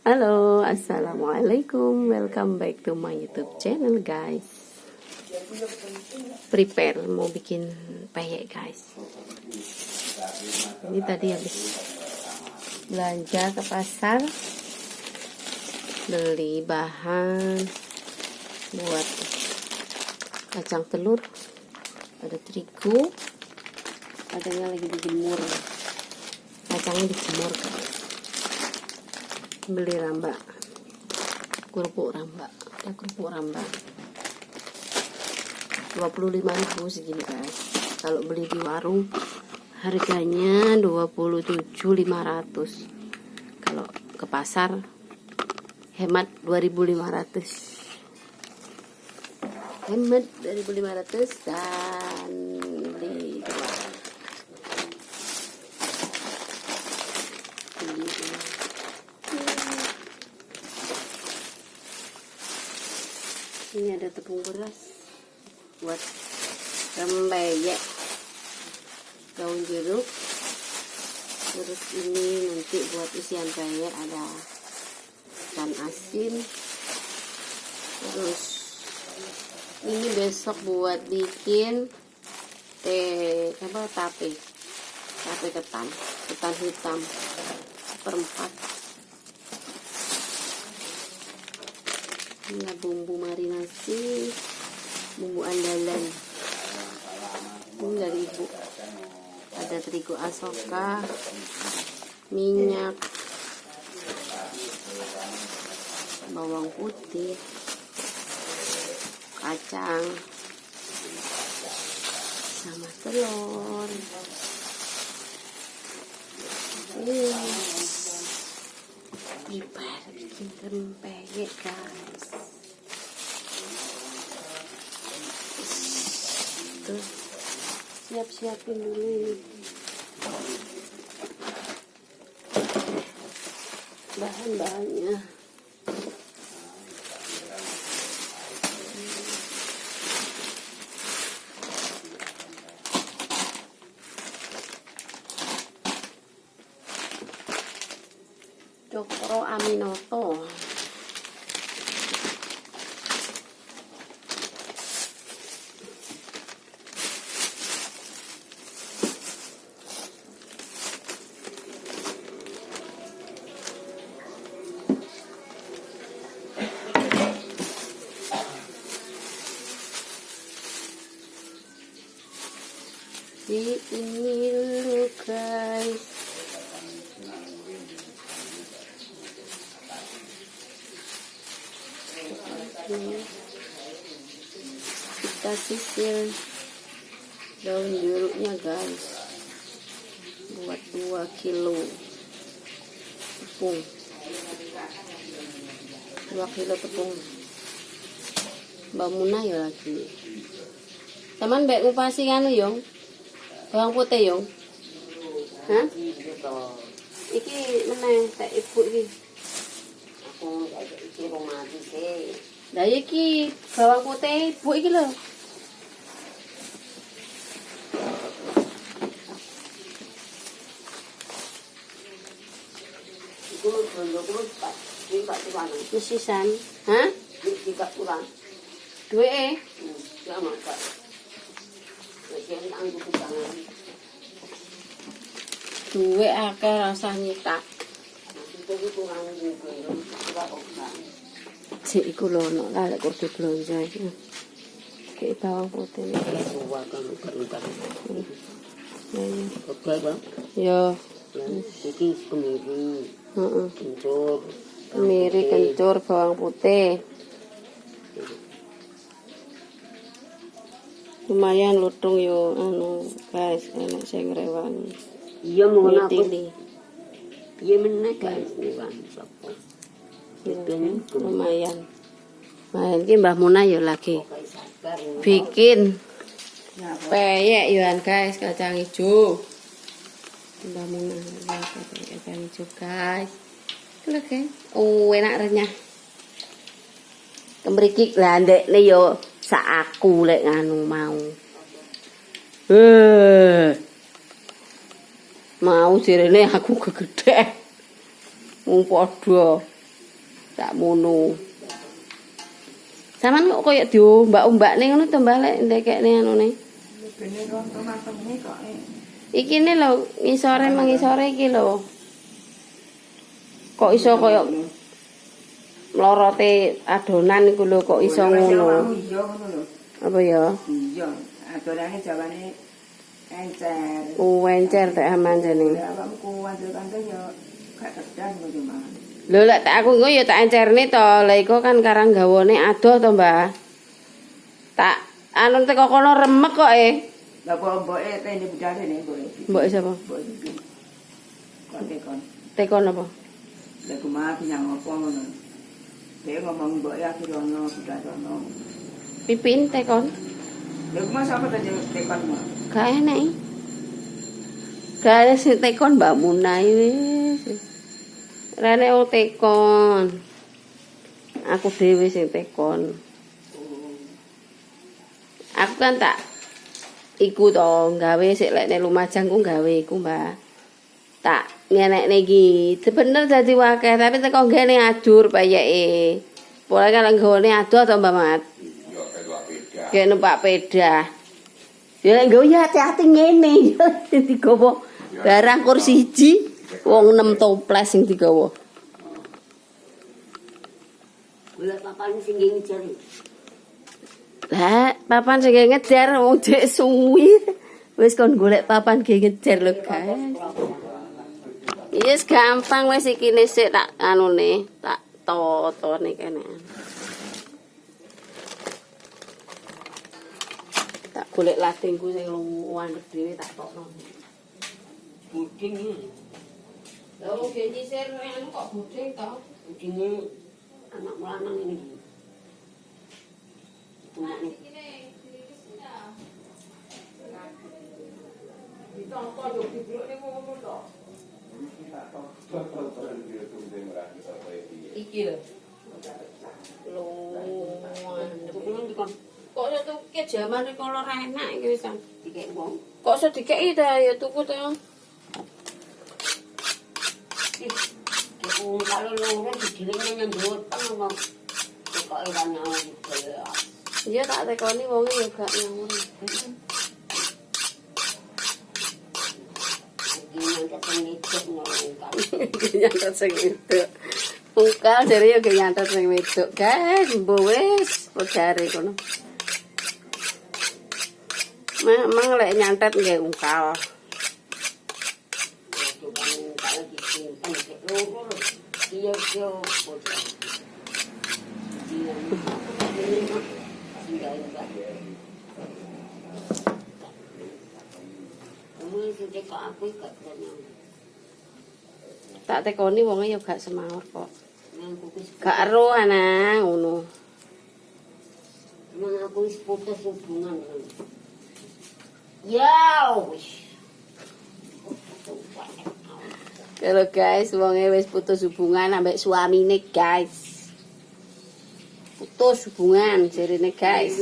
Halo, assalamualaikum. Welcome back to my YouTube channel, guys. Prepare mau bikin peyek, guys. Ini tadi habis belanja ke pasar, beli bahan buat kacang telur, ada terigu, adanya lagi dijemur, kacangnya dijemur, guys. Beli rambak, kerupuk rambak, ada kerupuk rambak 25.000 segini, guys. Kalau beli di warung harganya 27.500. Kalau ke pasar hemat 2.500, hemat 2.500 dan beli dua. Ini ada tepung beras buat rempeyek, daun jeruk. Terus ini nanti buat isian peyek ada ikan asin. Terus ini besok buat bikin tape ketan hitam seperempat. Ini bumbu marinasi, bumbu andalan. Ini dari ibu. Ada terigu asoka, minyak, bawang putih, kacang, sama telur. Prepare bikin rempeyek, guys. Tuh, siap-siapin dulu ini bahan-bahannya. Cokro Aminoto. Ini dulu, guys. Kita sisir daun jeruknya, guys, buat 2 kilo tepung. 2 kilo tepung. Mbak Munah ya lagi. Taman mbak ngupasi anu yong, bawang putih yong. Hah? Iki meneh tak ibu iki. Aku iki wong mati sih. Lah iki bawang putih ibu iki lho. Iku lho Pak. Iki Pak Tuan. Mesisan. Hah? Iki Pak Tuan. Duwe ya maka. Duwe akeh rasane tak. Sik iku lho nek lek kudu blonjo iki. Kayak bawang putih. Ya. Iki kemiri. Heeh. Kencur. Kemiri, kencur, bawang putih. Lumayan lutung yo anu, guys, enak sing rewangi. Iya mau aku. Iya meneh, guys, rewan sapa. Lumayan. Nah, iki Mbah Munah yo lagi bikin peyek yo, guys, kacang hijau. Mbah Munah kacang hijau, guys. Lagi, enak renyah. Kemriki lah ndekne yo sak aku lek nganu mau. Mau sirene aku kegedhe. Wong padha. Tak mono. Saman kok koyo diombak-ombakne ngono to Mbak lek ndekekne anune. Bener ronto mateme kok. Iki ne lho ngisore mengisore iki lho. Kok iso koyo mlorote adonan iku lho kok iso ngono. Iya ngono lho. Apa ya? Iya, adonane jawane encer. Oh, encer tak aman jane. Ya awakku wantul-wantul ya gak kedah ngono mah. Lho lek tak aku engko ya tak encerne to. Lah iku kan karang gawane adoh to, Mbah. Tak anu teko kono remek kok Lah kok mboke tene budale ne mboke. Mbok sapa? Mbok iki. Kok tekon. Tekon apa? Lah kumaha nyang apa ngono. Dia ngomong mboke akhir ono budal ono. Pipin tekon. Lha kumaha sapa tadi tekon mah. Gak enak. Gak ada sing tekon Mbak Munai wis. Rene o tekon. Aku dhewe sing tekon. Aku kan tak iku to gawe sik lek nek Lumajang ku gawe iku, Mbak. Tak ngenekne iki. Bener dadi wakeh, tapi teko ngene ajur bayake. Pokoke kan nggone adoh to, Mbak Mat. Iya, kayak beda. Kayak numpak peda. Ya nggo ya hati-hati ngene. Digowo barang kursi siji, wong 6 toples sing digowo. Golek papan sing ngejar. Lah, papan sing ngejar wong dek suwi. Wis kon golek papan ge ngejar lho, guys. Yes, gampang wis iki sik tak anune, tak totone kene. Tak golek ladingku sing luwih dhewe tak tokno. Buding iki. Lah wong ge nyisir anu kok buding to? Budinge anak lanang ini. Iki lho. Kok iso tuke jaman iki ora enak iki wis. Dikek wong. Kok iso dikeki ta ya tuku to. Kalau loro digilinge nang ngutang kok. Kok ora nyawa iki. Iya tak tekoni wonge ya gak nyawur. Nyantet sing wedok. Ungkal jare ya ge nyantet sing wedok. Guys, mbok wis pegare kono. Mang lek nyantet nggih ungkal. Iya, iya. Tak tekoni wonge ya gak semaur kok. Gak ero ana ngono. Emang aku wis putus hubungan. Ya wis. Kalau guys, wonge wis putus hubungan ambek suamine, guys. Putus hubungan jarine, guys.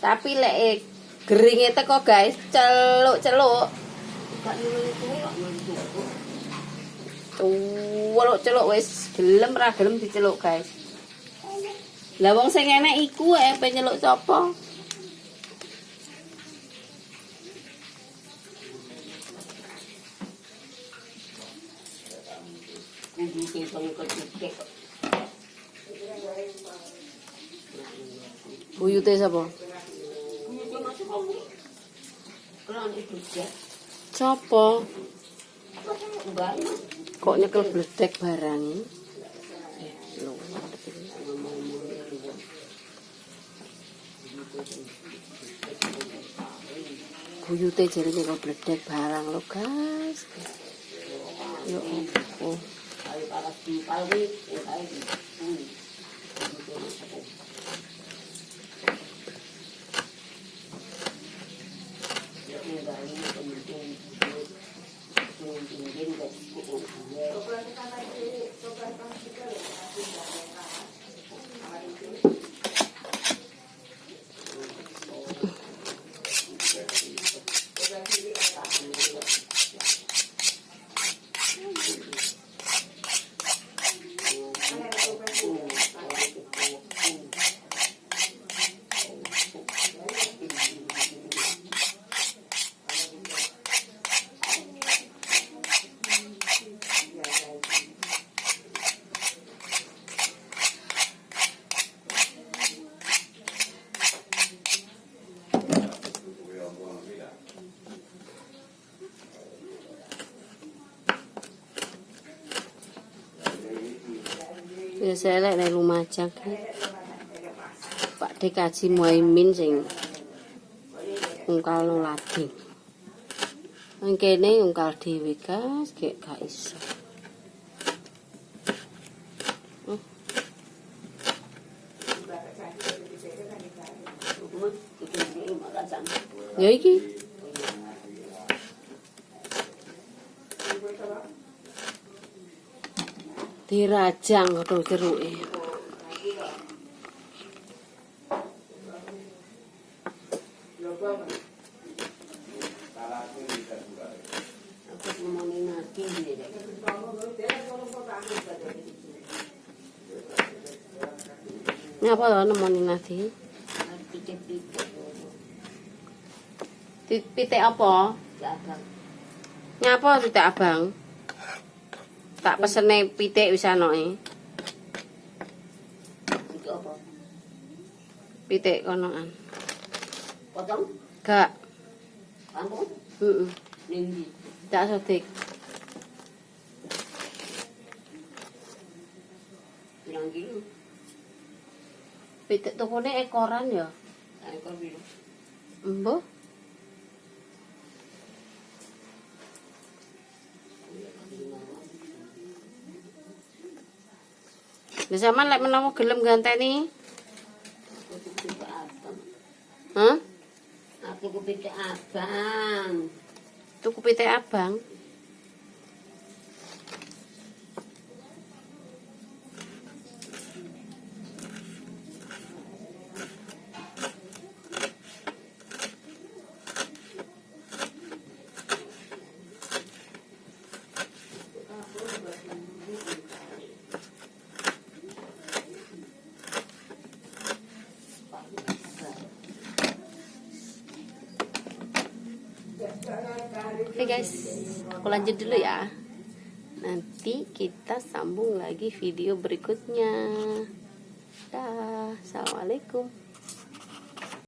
Tapi lek geringe teko, guys, celuk-celuk. Gak nyuwun kuwi kok ngantuk. Celuk wis gelem ra gelem diceluk, guys. Lah wong sing enek iku penyeluk sapa? Kudu sing kecil. Buyute sapa? Kudu masuk wong. Kalau itu dia. Sapa? Enggak. Kok nyekel bledek barang. Lho. Buyute jare nyekel bledek barang lho, guys. Yo opo. Ayo para simpal wi, ayo. Ya saya lek nang Lumajang Pak DKJ Muhaimin sing ungkal lading. Nang kene ungkal dhewe gas gak iso. Ya iki. Dirajang to jeruke. Aku ngomongin nanti Ngapa to nemoni Nadi? Pitik apa? Ngapa pitik abang? Tak pesene pitik wis anoke. Itu apa? Pitik konoan. Potong? Gak. Kampung? Heeh. Ning Tak sodik. pirang kilo? Pitik tukune ekoran ya. Ekor piro? Embuh. Lah sampean lek menawa gelem ganteni, Aku pitik abang. hah? Aku pitik abang. Tuku pitik abang. Oke guys, aku lanjut dulu ya. Nanti kita sambung lagi video berikutnya. Dah, assalamualaikum.